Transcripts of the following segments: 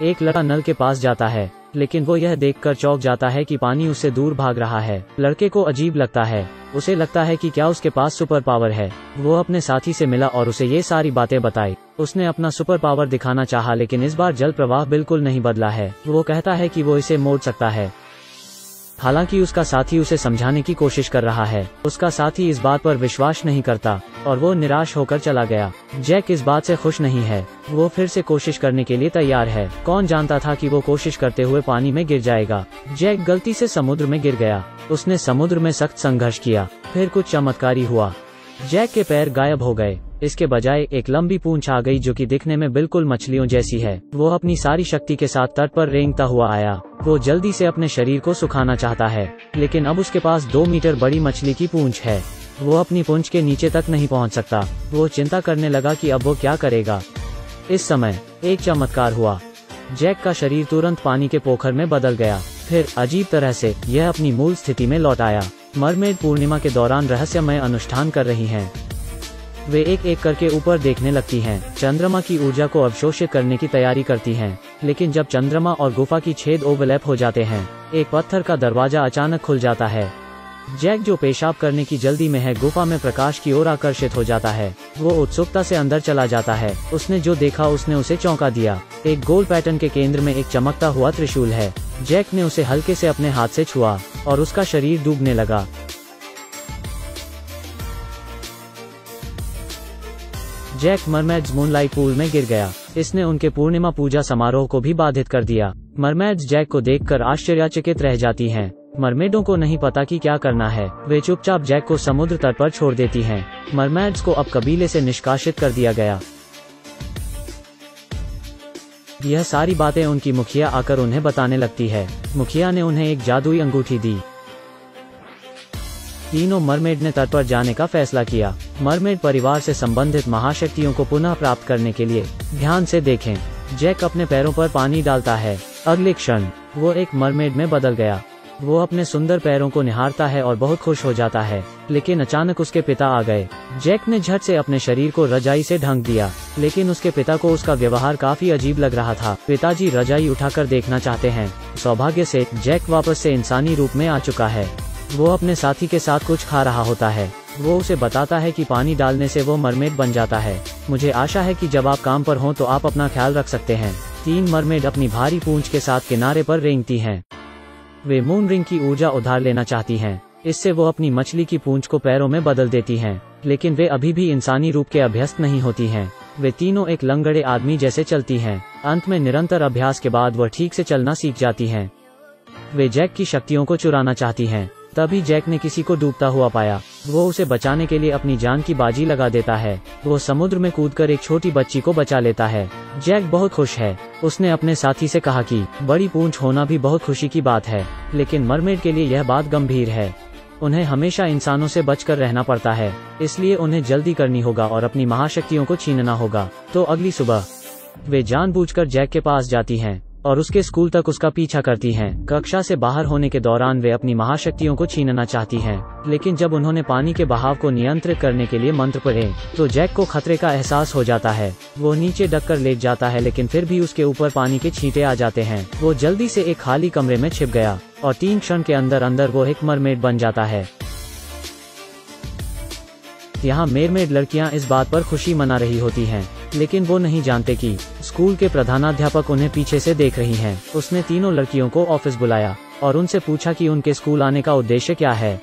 एक लड़का नल के पास जाता है, लेकिन वो यह देखकर चौंक जाता है कि पानी उससे दूर भाग रहा है। लड़के को अजीब लगता है, उसे लगता है कि क्या उसके पास सुपर पावर है। वो अपने साथी से मिला और उसे ये सारी बातें बताई। उसने अपना सुपर पावर दिखाना चाहा, लेकिन इस बार जल प्रवाह बिल्कुल नहीं बदला है। वो कहता है कि वो इसे मोड़ सकता है। हालांकि उसका साथी उसे समझाने की कोशिश कर रहा है। उसका साथी इस बात पर विश्वास नहीं करता और वो निराश होकर चला गया। जैक इस बात से खुश नहीं है। वो फिर से कोशिश करने के लिए तैयार है। कौन जानता था कि वो कोशिश करते हुए पानी में गिर जाएगा। जैक गलती से समुद्र में गिर गया। उसने समुद्र में सख्त संघर्ष किया। फिर कुछ चमत्कारी हुआ। जैक के पैर गायब हो गए। इसके बजाय एक लंबी पूंछ आ गई जो कि दिखने में बिल्कुल मछलियों जैसी है। वो अपनी सारी शक्ति के साथ तट पर रेंगता हुआ आया। वो जल्दी से अपने शरीर को सुखाना चाहता है, लेकिन अब उसके पास 2 मीटर बड़ी मछली की पूंछ है। वो अपनी पूंछ के नीचे तक नहीं पहुंच सकता। वो चिंता करने लगा कि अब वो क्या करेगा। इस समय एक चमत्कार हुआ। जैक का शरीर तुरंत पानी के पोखर में बदल गया। फिर अजीब तरह से यह अपनी मूल स्थिति में लौट आया। मरमेड पूर्णिमा के दौरान रहस्यमय अनुष्ठान कर रही हैं। वे एक एक करके ऊपर देखने लगती हैं। चंद्रमा की ऊर्जा को अवशोषित करने की तैयारी करती हैं। लेकिन जब चंद्रमा और गुफा की छेद ओवरलैप हो जाते हैं, एक पत्थर का दरवाजा अचानक खुल जाता है। जैक जो पेशाब करने की जल्दी में है, गुफा में प्रकाश की ओर आकर्षित हो जाता है। वो उत्सुकता से अंदर चला जाता है। उसने जो देखा उसने उसे चौंका दिया। एक गोल पैटर्न के केंद्र में एक चमकता हुआ त्रिशूल है। जैक ने उसे हल्के से अपने हाथ से छुआ और उसका शरीर डूबने लगा। जैक मरमेड्स मूनलाइट पूल में गिर गया। इसने उनके पूर्णिमा पूजा समारोह को भी बाधित कर दिया। मरमेड्स जैक को देखकर आश्चर्यचकित रह जाती हैं। मरमेडों को नहीं पता कि क्या करना है। वे चुपचाप जैक को समुद्र तट पर छोड़ देती हैं। मरमेड्स को अब कबीले से निष्कासित कर दिया गया। यह सारी बातें उनकी मुखिया आकर उन्हें बताने लगती है। मुखिया ने उन्हें एक जादुई अंगूठी दी। तीनों मरमेड ने तट पर जाने का फैसला किया। मरमेड परिवार से संबंधित महाशक्तियों को पुनः प्राप्त करने के लिए ध्यान से देखें। जैक अपने पैरों पर पानी डालता है। अगले क्षण वो एक मरमेड में बदल गया। वो अपने सुंदर पैरों को निहारता है और बहुत खुश हो जाता है। लेकिन अचानक उसके पिता आ गए। जैक ने झट से अपने शरीर को रजाई से ढक दिया, लेकिन उसके पिता को उसका व्यवहार काफी अजीब लग रहा था। पिताजी रजाई उठाकर देखना चाहते हैं। सौभाग्य से जैक वापस से इंसानी रूप में आ चुका है। वो अपने साथी के साथ कुछ खा रहा होता है। वो उसे बताता है कि पानी डालने से वो मरमेड बन जाता है। मुझे आशा है कि जब आप काम पर हों तो आप अपना ख्याल रख सकते हैं। 3 मरमेड अपनी भारी पूंछ के साथ किनारे पर रेंगती हैं। वे मून रिंग की ऊर्जा उधार लेना चाहती हैं। इससे वो अपनी मछली की पूंछ को पैरों में बदल देती हैं, लेकिन वे अभी भी इंसानी रूप के अभ्यस्त नहीं होती हैं। वे तीनों एक लंगड़े आदमी जैसे चलती हैं। अंत में निरंतर अभ्यास के बाद वह ठीक से चलना सीख जाती हैं। वे जैक की शक्तियों को चुराना चाहती हैं। तभी जैक ने किसी को डूबता हुआ पाया। वो उसे बचाने के लिए अपनी जान की बाजी लगा देता है। वो समुद्र में कूदकर एक छोटी बच्ची को बचा लेता है। जैक बहुत खुश है। उसने अपने साथी से कहा कि बड़ी पूंछ होना भी बहुत खुशी की बात है, लेकिन मरमेड के लिए यह बात गंभीर है। उन्हें हमेशा इंसानों से बचकर रहना पड़ता है, इसलिए उन्हें जल्दी करनी होगा और अपनी महाशक्तियों को छीनना होगा। तो अगली सुबह वे जानबूझकर जैक के पास जाती हैं और उसके स्कूल तक उसका पीछा करती हैं। कक्षा से बाहर होने के दौरान वे अपनी महाशक्तियों को छीनना चाहती हैं, लेकिन जब उन्होंने पानी के बहाव को नियंत्रित करने के लिए मंत्र पढ़े तो जैक को खतरे का एहसास हो जाता है। वो नीचे डककर लेट जाता है, लेकिन फिर भी उसके ऊपर पानी के छींटे आ जाते हैं। वो जल्दी से एक खाली कमरे में छिप गया और 3 क्षण के अंदर अंदर वो एक मरमेड बन जाता है। यहाँ मरमेड लड़कियाँ इस बात पर खुशी मना रही होती हैं, लेकिन वो नहीं जानते कि स्कूल के प्रधानाध्यापक उन्हें पीछे से देख रही हैं। उसने तीनों लड़कियों को ऑफिस बुलाया और उनसे पूछा कि उनके स्कूल आने का उद्देश्य क्या है।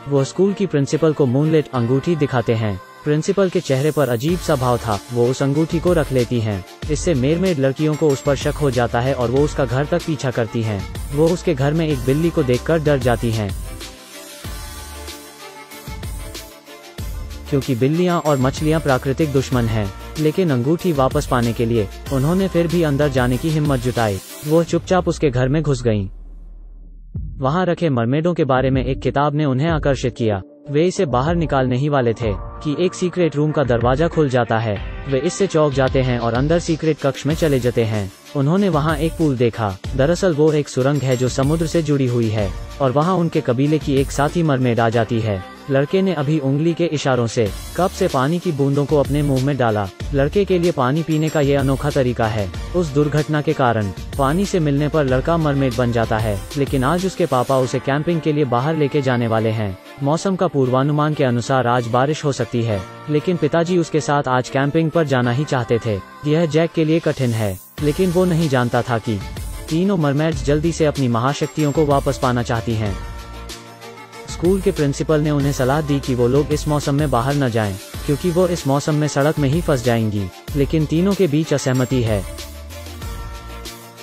वो स्कूल की प्रिंसिपल को मूनलाइट अंगूठी दिखाते हैं। प्रिंसिपल के चेहरे पर अजीब सा भाव था। वो उस अंगूठी को रख लेती हैं। इससे मरमेड लड़कियों को उस पर शक हो जाता है और वो उसका घर तक पीछा करती हैं। वो उसके घर में एक बिल्ली को देखकर डर जाती हैं, क्योंकि बिल्लियां और मछलियां प्राकृतिक दुश्मन हैं। लेकिन अंगूठी वापस पाने के लिए उन्होंने फिर भी अंदर जाने की हिम्मत जुटाई। वो चुपचाप उसके घर में घुस गईं। वहां रखे मरमेडों के बारे में एक किताब ने उन्हें आकर्षित किया। वे इसे बाहर निकालने ही वाले थे कि एक सीक्रेट रूम का दरवाजा खुल जाता है। वे इससे चौंक जाते हैं और अंदर सीक्रेट कक्ष में चले जाते हैं। उन्होंने वहां एक पूल देखा। दरअसल वो एक सुरंग है जो समुद्र से जुड़ी हुई है और वहां उनके कबीले की एक साथी मरमेड आ जाती है। लड़के ने अभी उंगली के इशारों से कप से पानी की बूंदों को अपने मुंह में डाला। लड़के के लिए पानी पीने का ये अनोखा तरीका है। उस दुर्घटना के कारण पानी से मिलने पर लड़का मरमेड बन जाता है, लेकिन आज उसके पापा उसे कैंपिंग के लिए बाहर लेके जाने वाले हैं। मौसम का पूर्वानुमान के अनुसार आज बारिश हो सकती है, लेकिन पिताजी उसके साथ आज कैंपिंग पर जाना ही चाहते थे। यह जैक के लिए कठिन है, लेकिन वो नहीं जानता था कि तीनों मरमेड्स जल्दी से अपनी महाशक्तियों को वापस पाना चाहती हैं। स्कूल के प्रिंसिपल ने उन्हें सलाह दी कि वो लोग इस मौसम में बाहर न जाएं, क्योंकि वो इस मौसम में सड़क में ही फंस जाएंगी। लेकिन तीनों के बीच असहमति है।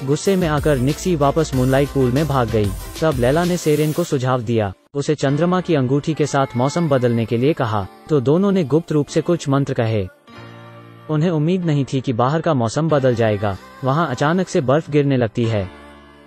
गुस्से में आकर निक्सी वापस मूनलाइट पूल में भाग गई। तब लैला ने सेरेन को सुझाव दिया, उसे चंद्रमा की अंगूठी के साथ मौसम बदलने के लिए कहा, तो दोनों ने गुप्त रूप से कुछ मंत्र कहे। उन्हें उम्मीद नहीं थी कि बाहर का मौसम बदल जाएगा। वहां अचानक से बर्फ गिरने लगती है।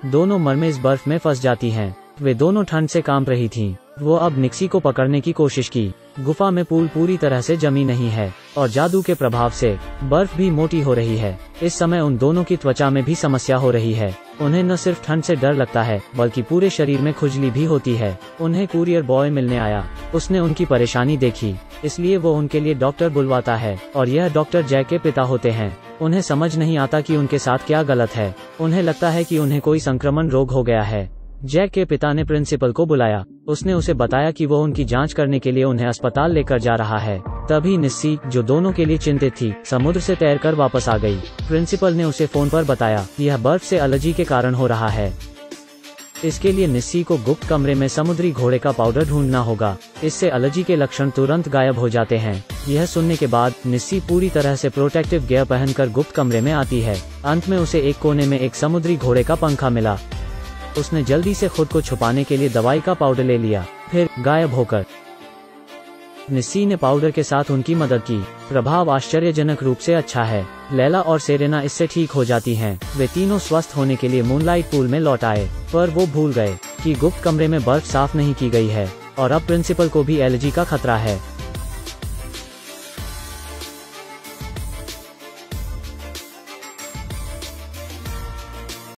दोनों मरमेड्स बर्फ में फंस जाती हैं। वे दोनों ठंड से कांप रही थीं। वो अब निक्सी को पकड़ने की कोशिश की। गुफा में पूल पूरी तरह से जमी नहीं है और जादू के प्रभाव से बर्फ भी मोटी हो रही है। इस समय उन दोनों की त्वचा में भी समस्या हो रही है। उन्हें न सिर्फ ठंड से डर लगता है, बल्कि पूरे शरीर में खुजली भी होती है। उन्हें कुरियर बॉय मिलने आया। उसने उनकी परेशानी देखी, इसलिए वो उनके लिए डॉक्टर बुलवाता है, और यह डॉक्टर जैक के पिता होते हैं। उन्हें समझ नहीं आता कि उनके साथ क्या गलत है। उन्हें लगता है कि उन्हें कोई संक्रमण रोग हो गया है। जैक के पिता ने प्रिंसिपल को बुलाया। उसने उसे बताया कि वो उनकी जांच करने के लिए उन्हें अस्पताल लेकर जा रहा है। तभी निस्सी, जो दोनों के लिए चिंतित थी, समुद्र से तैरकर वापस आ गई। प्रिंसिपल ने उसे फोन पर बताया, यह बर्फ से एलर्जी के कारण हो रहा है। इसके लिए निस्सी को गुप्त कमरे में समुद्री घोड़े का पाउडर ढूंढना होगा। इससे एलर्जी के लक्षण तुरंत गायब हो जाते हैं। यह सुनने के बाद निस्सी पूरी तरह से प्रोटेक्टिव गियर पहनकर गुप्त कमरे में आती है। अंत में उसे एक कोने में एक समुद्री घोड़े का पंखा मिला। उसने जल्दी से खुद को छुपाने के लिए दवाई का पाउडर ले लिया, फिर गायब होकर निस्सी ने पाउडर के साथ उनकी मदद की। प्रभाव आश्चर्यजनक रूप से अच्छा है। लैला और सेरेना इससे ठीक हो जाती हैं। वे तीनों स्वस्थ होने के लिए मूनलाइट पूल में लौट आए, पर वो भूल गए कि गुप्त कमरे में बर्फ साफ नहीं की गई है और अब प्रिंसिपल को भी एलर्जी का खतरा है।